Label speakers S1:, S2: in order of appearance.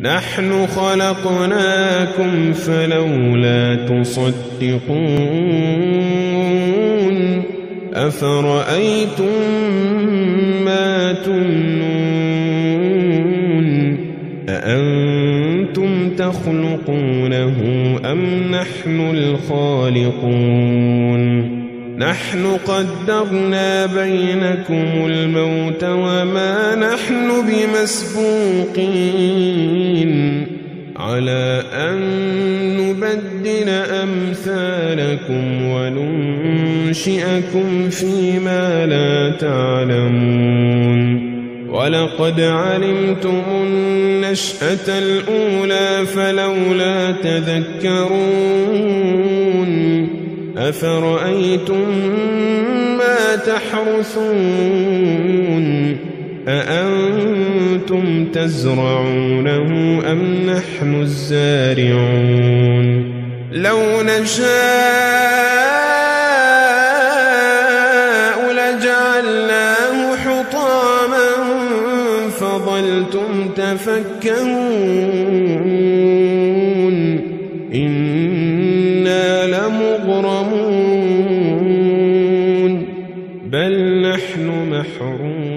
S1: نحن خلقناكم فلولا تصدقون أفرأيتم ما تمنون أأنتم تخلقونه أم نحن الخالقون نحن قدرنا بينكم الموت وما نحن بمسبوقين على أن نبدل أمثالكم وننشئكم فيما لا تعلمون ولقد علمتم النشأة الأولى فلولا تذكرون أفرأيتم ما تحرثون أأنتم تزرعونه أم نحن الزارعون لو نشاء لجعلناه حطاما فظلتم تفكهون إنا لمغرمون بل نحن محرومون